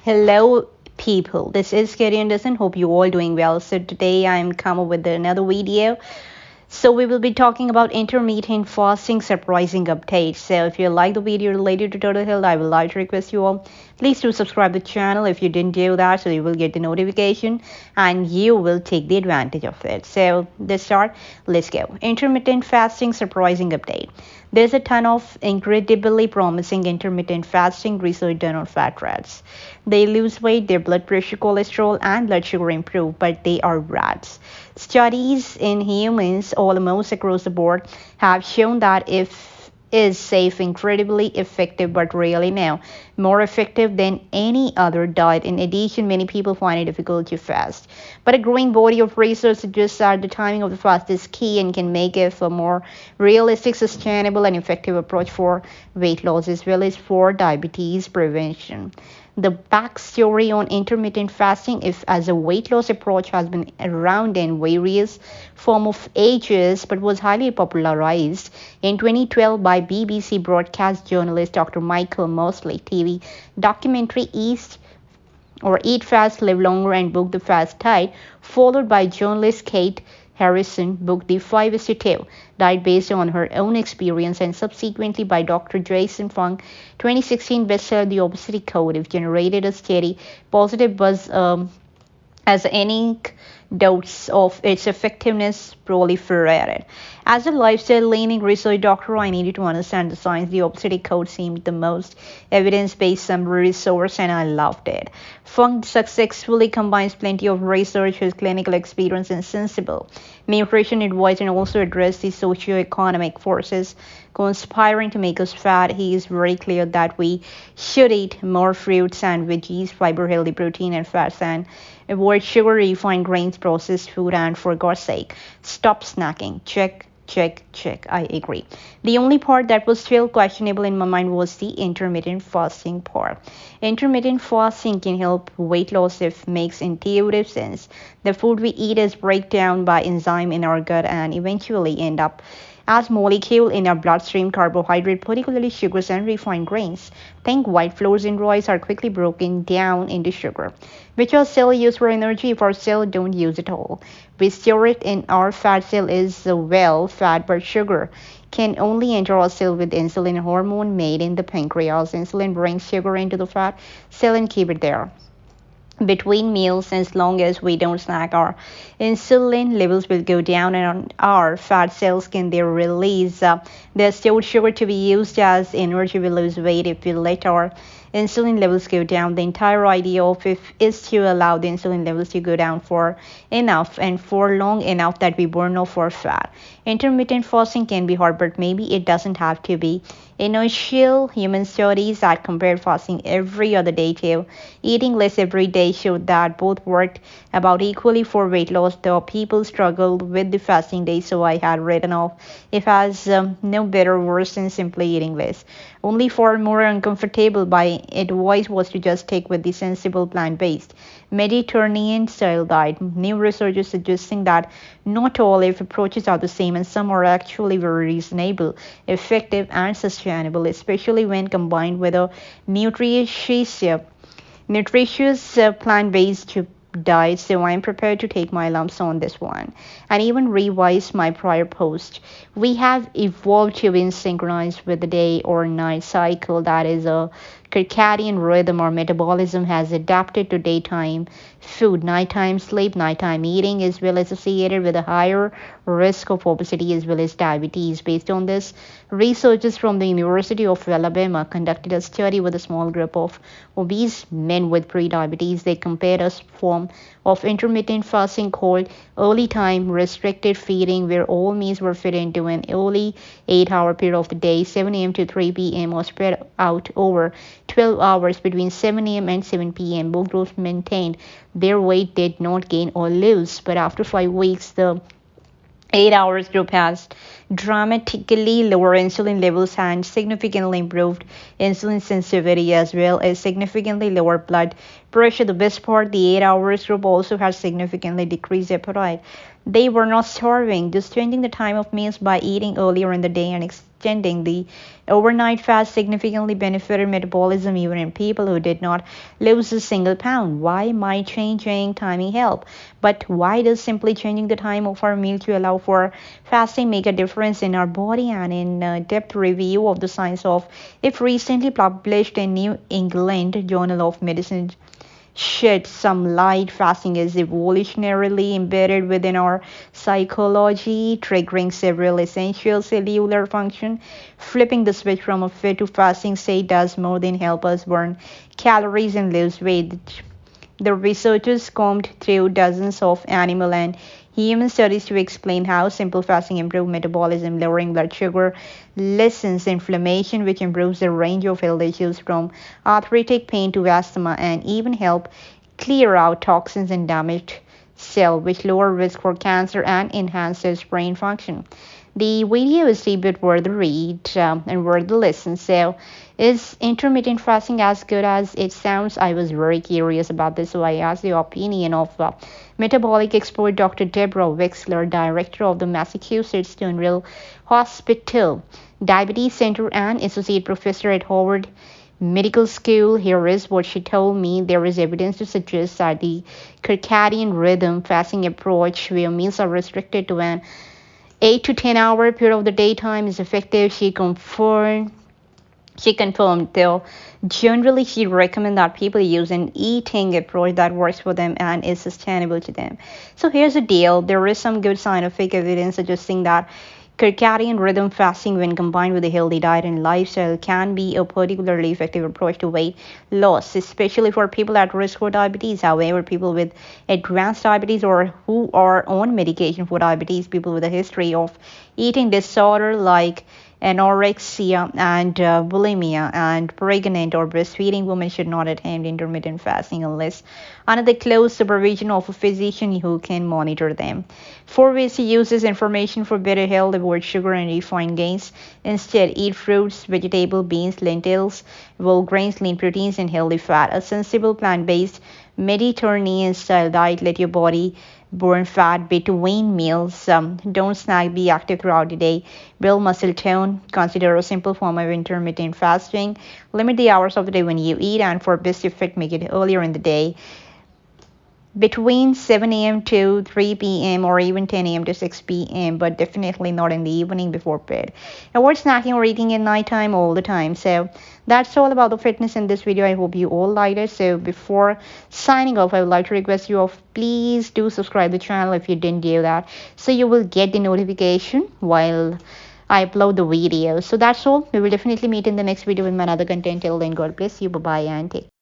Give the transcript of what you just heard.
Hello, people. This is Kerry Anderson. Hope you all doing well. So today I'm come up with another video. So we will be talking about intermittent fasting surprising updates. So if you like the video related to total health, I would like to request you all please do subscribe the channel if you didn't do that, so you will get the notification and you will take the advantage of it. So let's start. Let's go. Intermittent fasting surprising update. There's a ton of incredibly promising intermittent fasting research done on fat rats. They lose weight, their blood pressure, cholesterol, and blood sugar improve, but they are rats. Studies in humans almost across the board have shown that if is safe, incredibly effective, but really now more effective than any other diet. In addition, many people find it difficult to fast, but a growing body of research suggests that the timing of the fast is key and can make it a more realistic, sustainable, and effective approach for weight loss as well as for diabetes prevention. The backstory on intermittent fasting if as a weight loss approach has been around in various form of ages but was highly popularized in 2012 by BBC broadcast journalist Dr. Michael Mosley TV documentary Eat Fast, Live Longer and Book the Fast Diet, followed by journalist Kate Harrison book The 5:2 diet based on her own experience, and subsequently by Dr. Jason Fung 2016 bestseller The Obesity Code, if generated a steady positive buzz as any doubts of its effectiveness proliferated. As a lifestyle-leaning research doctor, I needed to understand the science. The Obesity Code seemed the most evidence-based summary resource, and I loved it. Fung successfully combines plenty of research with clinical experience and sensible nutrition advice, and also address the socio-economic forces conspiring to make us fat. He is very clear that we should eat more fruits and veggies, fiber, healthy protein, and fats, and avoid sugar, refined grains, processed food, and for God's sake, stop snacking. Check, check, check. I agree. The only part that was still questionable in my mind was the intermittent fasting part. Intermittent fasting can help weight loss if makes intuitive sense. The food we eat is break down by enzyme in our gut and eventually end up as molecule in our bloodstream. Carbohydrate, particularly sugars and refined grains, think white flours in rice, are quickly broken down into sugar, which our cell use for energy if our cell don't use it all. We store it in our fat cell is well fat, but sugar can only enter our cell with insulin hormone made in the pancreas. Insulin brings sugar into the fat cell and keep it there between meals. As long as we don't snack, our insulin levels will go down and our fat cells can then release the stored sugar to be used as energy. We lose weight if we let our insulin levels go down. The entire idea of it is to allow the insulin levels to go down for enough and for long enough that we burn off our fat. Intermittent fasting can be hard, but maybe it doesn't have to be. Initial human studies that compared fasting every other day to eating less every day showed that both worked about equally for weight loss, though people struggled with the fasting days, so I had written off if as no better or worse than simply eating less. Only far more uncomfortable. My advice was to just stick with the sensible plant-based Mediterranean style diet. New research is suggesting that not all if approaches are the same, and some are actually very reasonable, effective, and sustainable, especially when combined with a nutritious plant-based diet. So I'm prepared to take my lumps on this one and even revise my prior post. We have evolved to be synchronized with the day or night cycle, that is a circadian rhythm. Our metabolism has adapted to daytime food, nighttime sleep, nighttime eating is well associated with a higher risk of obesity as well as diabetes. Based on this, researchers from the University of Alabama conducted a study with a small group of obese men with prediabetes. They compared a form of intermittent fasting called early time restricted feeding, where all meals were fit into an early 8-hour period of the day, 7 a.m. to 3 p.m., or spread out over 12 hours between 7 a.m. and 7 p.m. Both groups maintained their weight, did not gain or lose, but after 5 weeks, the 8 hours group has dramatically lower insulin levels and significantly improved insulin sensitivity as well as significantly lower blood pressure. The best part, the 8 hours group also has significantly decreased appetite. They were not starving, just changing the time of meals by eating earlier in the day and extending the overnight fast significantly benefited metabolism even in people who did not lose a single pound. Why might changing timing help? But why does simply changing the time of our meal to allow for fasting make a difference in our body? And in depth review of the science of if recently published in New England Journal of Medicine shed some light. Fasting is evolutionarily embedded within our psychology, triggering several essential cellular functions. Flipping the switch from a fit to fasting state does more than help us burn calories and lose weight. The researchers combed through dozens of animal and human studies to explain how simple fasting improves metabolism, lowering blood sugar, lessens inflammation, which improves the range of health issues from arthritic pain to asthma, and even help clear out toxins and damaged cells, which lower risk for cancer and enhances brain function. The video is a bit worth the read and worth the listen. So, is intermittent fasting as good as it sounds? I was very curious about this, so I asked the opinion of metabolic expert Dr. Deborah Wexler, director of the Massachusetts General Hospital Diabetes Center and associate professor at Harvard Medical School. Here is what she told me. There is evidence to suggest that the circadian rhythm fasting approach, where meals are restricted to an 8 to 10 hour period of the daytime, is effective. She confirmed, though generally she recommends that people use an eating approach that works for them and is sustainable to them. So here's the deal. There is some good scientific evidence suggesting that circadian rhythm fasting, when combined with a healthy diet and lifestyle, can be a particularly effective approach to weight loss, especially for people at risk for diabetes. However, people with advanced diabetes or who are on medication for diabetes, people with a history of eating disorder like anorexia and bulimia, and pregnant or breastfeeding women should not attempt intermittent fasting unless under the close supervision of a physician who can monitor them. 4 ways to use this information for better health: avoid sugar and refined gains. Instead, eat fruits, vegetables, beans, lentils, whole grains, lean proteins, and healthy fat. A sensible plant-based Mediterranean style diet. Let your body burn fat between meals. Don't snack. Be active throughout the day. Build muscle tone. Consider a simple form of intermittent fasting. Limit the hours of the day when you eat, and for best effect, make it earlier in the day, between 7 a.m. to 3 p.m. or even 10 a.m. to 6 p.m., but definitely not in the evening before bed. Avoid snacking or eating at nighttime all the time. So that's all about the fitness in this video. I hope you all liked it. So before signing off, I would like to request you of please do subscribe the channel if you didn't do that, so you will get the notification while I upload the video. So that's all. We will definitely meet in the next video with my other content. Till then, God bless you. Bye bye and take care.